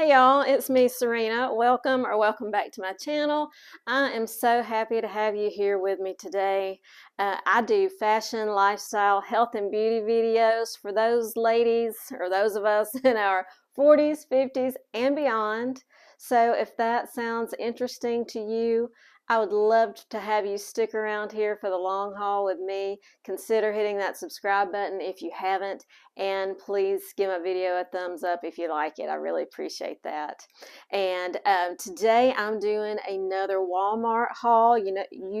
Hey y'all, it's me, Serena. Welcome back to my channel. I am so happy to have you here with me today. I do fashion, lifestyle, health, and beauty videos for those ladies or those of us in our 40s, 50s, and beyond. So if that sounds interesting to you, I would love to have you stick around here for the long haul with me. Consider hitting that subscribe button if you haven't, and please give my video a thumbs up if you like it. I really appreciate that. And today I'm doing another Walmart haul. You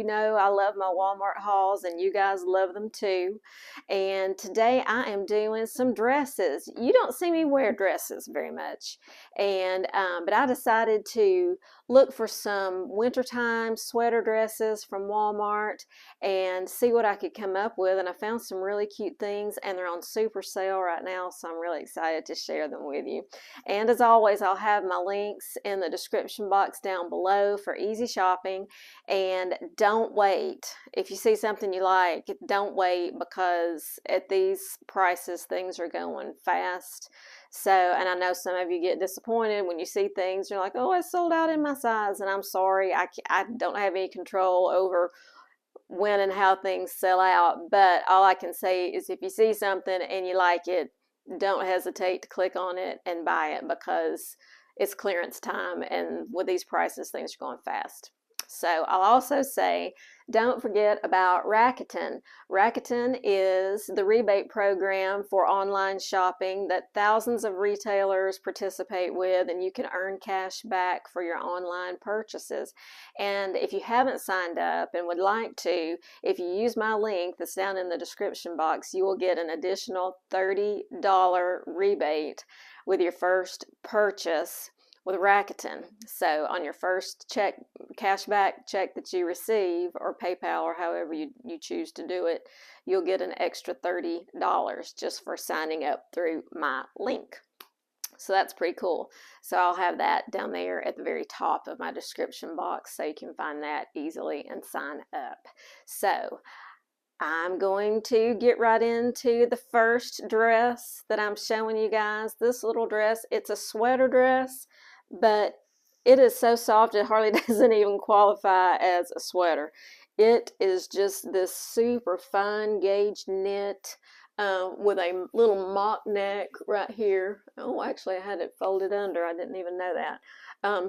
know I love my Walmart hauls, and you guys love them too. And today I am doing some dresses. You don't see me wear dresses very much, but I decided to look for some wintertime sweater dresses from Walmart and see what I could come up with. And I found some really cute things, and they're on super sale right now, so I'm really excited to share them with you. And as always, I'll have my links in the description box down below for easy shopping. And don't wait. If you see something you like, don't wait, because at these prices things are going fast. So, and I know some of you get disappointed when you see things, you're like, oh, it's sold out in my size, and I'm sorry, I don't have any control over when and how things sell out. But all I can say is if you see something and you like it, don't hesitate to click on it and buy it, because it's clearance time, and with these prices things are going fast. So I'll also say, don't forget about Rakuten. Rakuten is the rebate program for online shopping that thousands of retailers participate with, and you can earn cash back for your online purchases. And if you haven't signed up and would like to, if you use my link that's down in the description box, you will get an additional $30 rebate with your first purchase with Rakuten. So on your first cashback check that you receive, or PayPal, or however you choose to do it, you'll get an extra $30 just for signing up through my link. So that's pretty cool. So I'll have that down there at the very top of my description box, so you can find that easily and sign up. So I'm going to get right into the first dress that I'm showing you guys. This little dress, it's a sweater dress, but it is so soft it hardly doesn't even qualify as a sweater. It is just this super fine gauge knit with a little mock neck right here. Oh, actually I had it folded under. I didn't even know that.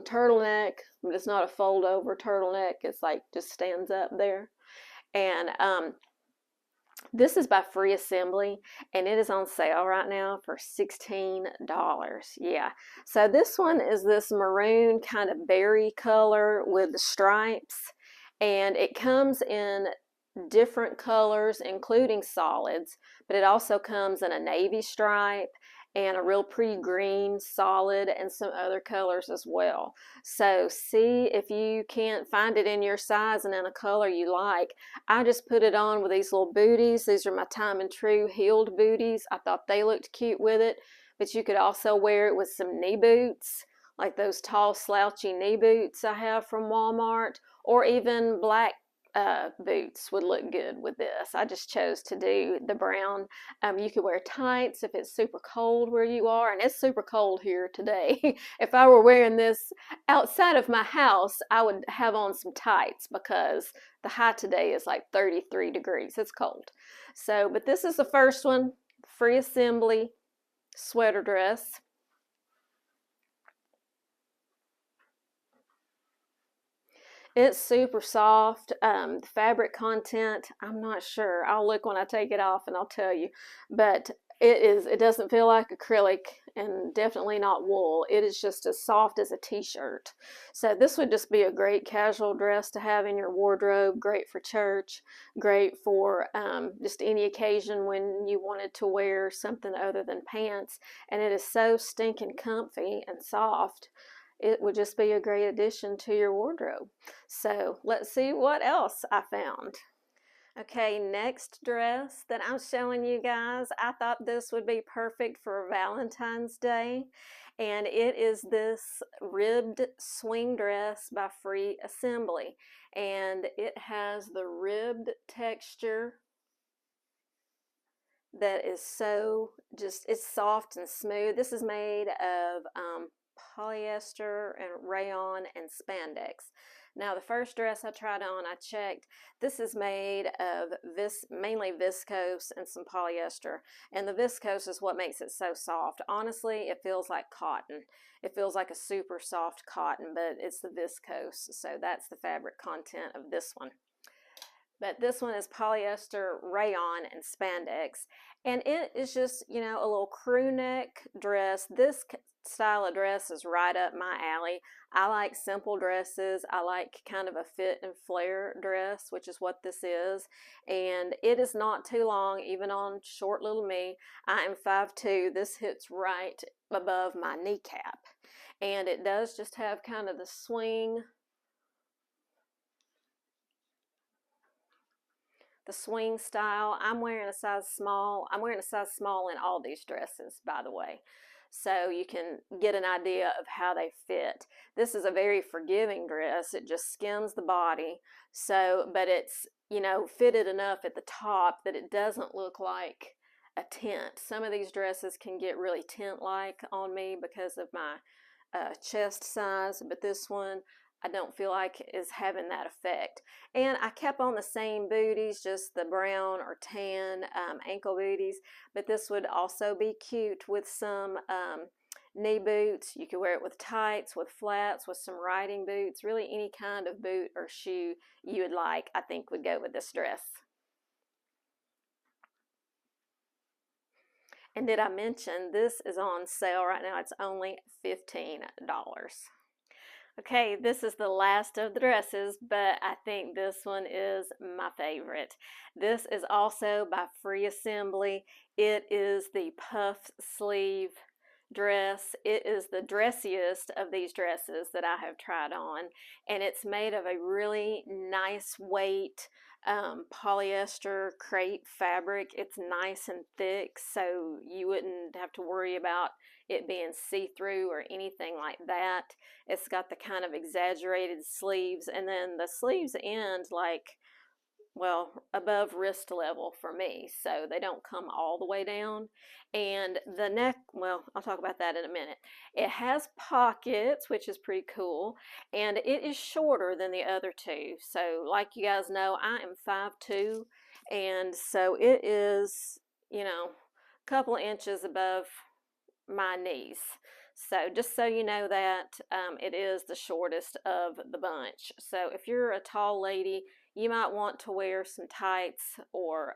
Turtleneck, but it's not a fold over turtleneck. It's like just stands up there. And this is by Free Assembly, and it is on sale right now for $16. Yeah. So this one is this maroon kind of berry color with the stripes, and it comes in different colors, including solids, but it also comes in a navy stripe and a real pretty green solid, and some other colors as well. So see if you can't find it in your size and in a color you like. I just put it on with these little booties. These are my Time and True heeled booties. I thought they looked cute with it, but you could also wear it with some knee boots, like those tall slouchy knee boots I have from Walmart, or even black boots would look good with this. I just chose to do the brown. You could wear tights if it's super cold where you are, and it's super cold here today. If I were wearing this outside of my house, I would have on some tights, because the high today is like 33 degrees. It's cold. So, but this is the first one, Free Assembly sweater dress. It's super soft. The fabric content, I'm not sure. I'll look when I take it off and I'll tell you. But it doesn't feel like acrylic, and definitely not wool. It is just as soft as a t-shirt. So this would just be a great casual dress to have in your wardrobe. Great for church. Great for just any occasion when you wanted to wear something other than pants. And it is so stinking comfy and soft. It would just be a great addition to your wardrobe. So let's see what else I found. Okay, next dress that I'm showing you guys, I thought this would be perfect for Valentine's Day. And it is this ribbed swing dress by Free Assembly. And it has the ribbed texture that is so just, it's soft and smooth. This is made of polyester and rayon and spandex. Now the first dress I tried on, I checked, this is made of mainly viscose and some polyester, and the viscose is what makes it so soft. Honestly, it feels like cotton. It feels like a super soft cotton, but it's the viscose, so that's the fabric content of this one. But this one is polyester, rayon, and spandex. And it is just, you know, a little crew neck dress. This style of dress is right up my alley. I like simple dresses. I like kind of a fit and flare dress, which is what this is. And it is not too long, even on short little me. I am 5'2". This hits right above my kneecap. And it does just have kind of the swing style. I'm wearing a size small. I'm wearing a size small in all these dresses, by the way, so you can get an idea of how they fit. This is a very forgiving dress. It just skims the body, so, but it's, you know, fitted enough at the top that it doesn't look like a tent. Some of these dresses can get really tent-like on me because of my chest size, but this one I don't feel like is having that effect. And I kept on the same booties, just the brown or tan ankle booties, but this would also be cute with some knee boots. You could wear it with tights, with flats, with some riding boots. Really any kind of boot or shoe you would like, I think would go with this dress. And did I mention this is on sale right now? It's only $15. Okay, this is the last of the dresses, but I think this one is my favorite. This is also by Free Assembly. It is the puff sleeve dress. It is the dressiest of these dresses that I have tried on, and it's made of a really nice weight polyester crepe fabric. It's nice and thick, so you wouldn't have to worry about it being see-through or anything like that. It's got the kind of exaggerated sleeves, and then the sleeves end like, well, above wrist level for me, so they don't come all the way down. And the neck, well, I'll talk about that in a minute. It has pockets, which is pretty cool, and it is shorter than the other two. So like you guys know, I am 5'2", and so it is, you know, a couple of inches above my knees. So just so you know that it is the shortest of the bunch. So if you're a tall lady, you might want to wear some tights or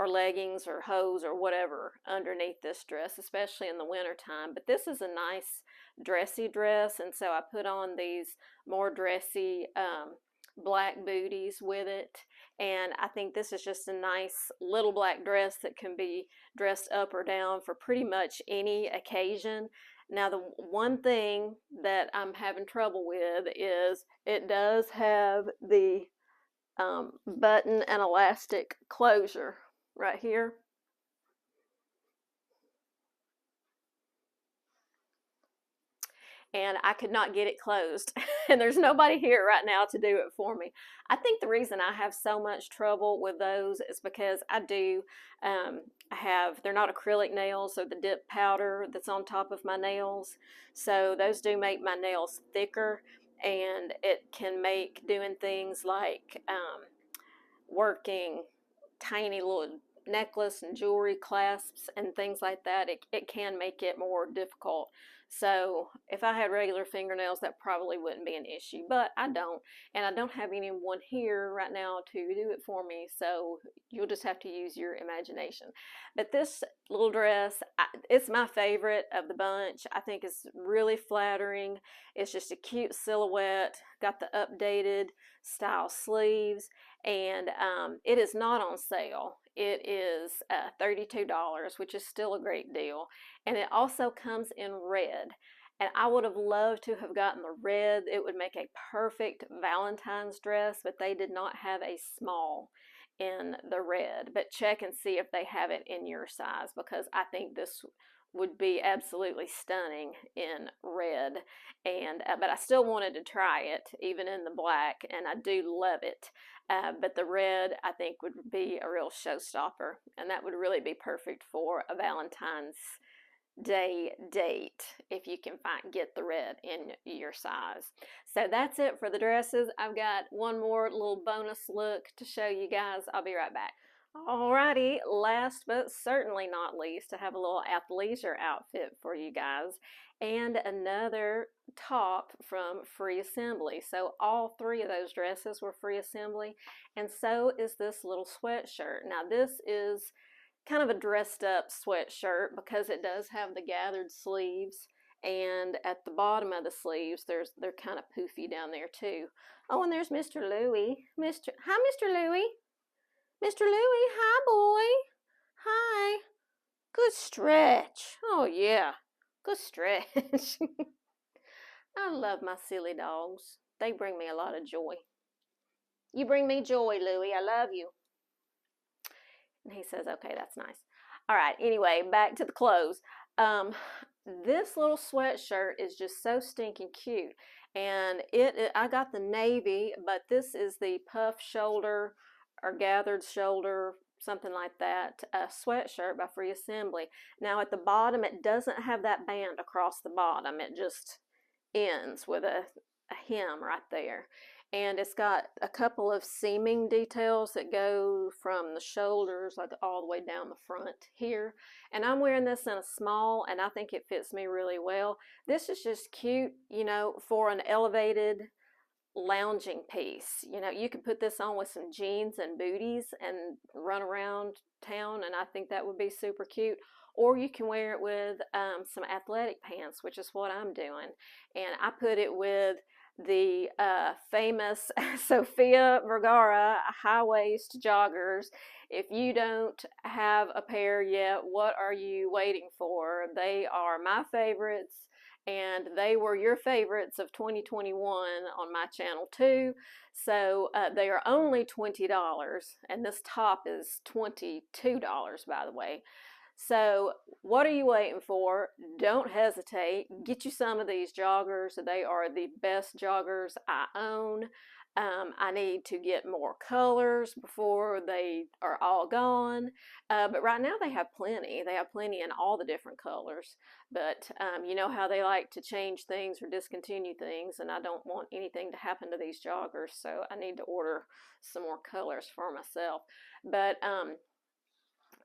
leggings or hose or whatever underneath this dress, especially in the winter time. But this is a nice dressy dress, and so I put on these more dressy black booties with it, and I think this is just a nice little black dress that can be dressed up or down for pretty much any occasion. Now the one thing that I'm having trouble with is it does have the button and elastic closure right here. And I could not get it closed. And there's nobody here right now to do it for me. I think the reason I have so much trouble with those is because I do they're not acrylic nails, so the dip powder that's on top of my nails. So those do make my nails thicker, and it can make doing things like working tiny little necklace and jewelry clasps and things like that, it can make it more difficult. So if I had regular fingernails, that probably wouldn't be an issue, but I don't, and I don't have anyone here right now to do it for me, so you'll just have to use your imagination. But this little dress, it's my favorite of the bunch. I think it's really flattering. It's just a cute silhouette, got the updated style sleeves, and it is not on sale. It is $32, which is still a great deal, and it also comes in red. And I would have loved to have gotten the red. It would make a perfect Valentine's dress, but they did not have a small in the red. But check and see if they have it in your size, because I think this would be absolutely stunning in red. And but I still wanted to try it even in the black, and I do love it. But the red, I think, would be a real showstopper, and that would really be perfect for a Valentine's day date if you can get the red in your size. So that's it for the dresses. I've got one more little bonus look to show you guys. I'll be right back. Alrighty, last but certainly not least, I have a little athleisure outfit for you guys and another top from Free Assembly. So all three of those dresses were Free Assembly, and so is this little sweatshirt. Now this is kind of a dressed up sweatshirt because it does have the gathered sleeves, and at the bottom of the sleeves they're kind of poofy down there too. Oh, and there's Mr. Louie. Hi, Mr. Louie. Mr. Louie, hi, boy. Hi. Good stretch. Oh, yeah. Good stretch. I love my silly dogs. They bring me a lot of joy. You bring me joy, Louie. I love you. And he says, okay, that's nice. All right, anyway, back to the clothes. This little sweatshirt is just so stinking cute. And I got the navy, but this is the puff shoulder or gathered shoulder, something like that, sweatshirt by Free Assembly. Now at the bottom, it doesn't have that band across the bottom. It just ends with a hem right there. And it's got a couple of seaming details that go from the shoulders like all the way down the front here. And I'm wearing this in a small, and I think it fits me really well. This is just cute, you know, for an elevated lounging piece. You know, you could put this on with some jeans and booties and run around town, and I think that would be super cute. Or you can wear it with some athletic pants, which is what I'm doing. And I put it with the famous Sofia Vergara high-waist joggers. If you don't have a pair yet, what are you waiting for? They are my favorites, and they were your favorites of 2021 on my channel too. So they are only $20, and this top is $22, by the way. So what are you waiting for? Don't hesitate. Get you some of these joggers. They are the best joggers I own. I need to get more colors before they are all gone. But right now they have plenty. They have plenty in all the different colors. But you know how they like to change things or discontinue things, and I don't want anything to happen to these joggers, so I need to order some more colors for myself. But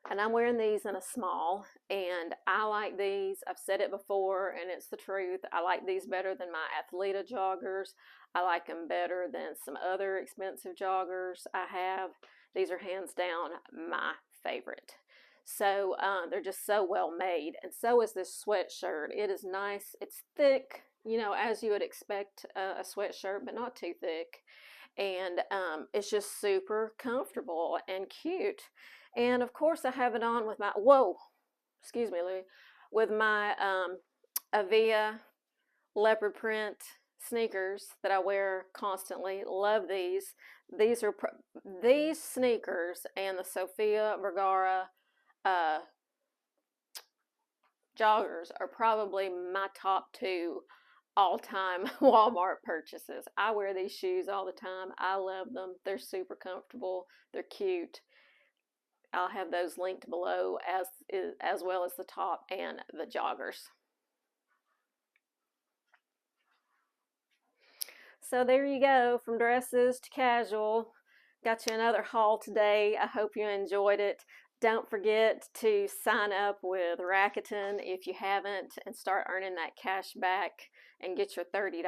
and I'm wearing these in a small, and I like these. I've said it before, and it's the truth. I like these better than my Athleta joggers. I like them better than some other expensive joggers I have. These are hands down my favorite. So they're just so well made, and so is this sweatshirt. It is nice. It's thick, you know, as you would expect a sweatshirt, but not too thick. And it's just super comfortable and cute. And of course I have it on with my, whoa, excuse me, Louie, with my Avia leopard print sneakers that I wear constantly. Love these. These sneakers and the Sofia Vergara joggers are probably my top two all-time Walmart purchases. I wear these shoes all the time. I love them. They're super comfortable. They're cute. I'll have those linked below as well as the top and the joggers. So there you go, from dresses to casual. Got you another haul today. I hope you enjoyed it. Don't forget to sign up with Rakuten if you haven't, and start earning that cash back and get your $30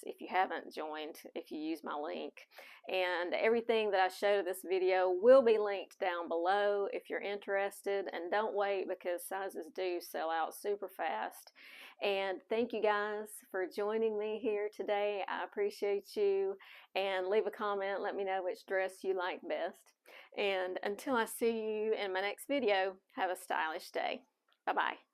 if you haven't joined, if you use my link. And everything that I showed in this video will be linked down below if you're interested. And don't wait, because sizes do sell out super fast. And thank you guys for joining me here today. I appreciate you. And leave a comment. Let me know which dress you like best. And until I see you in my next video, have a stylish day. Bye-bye.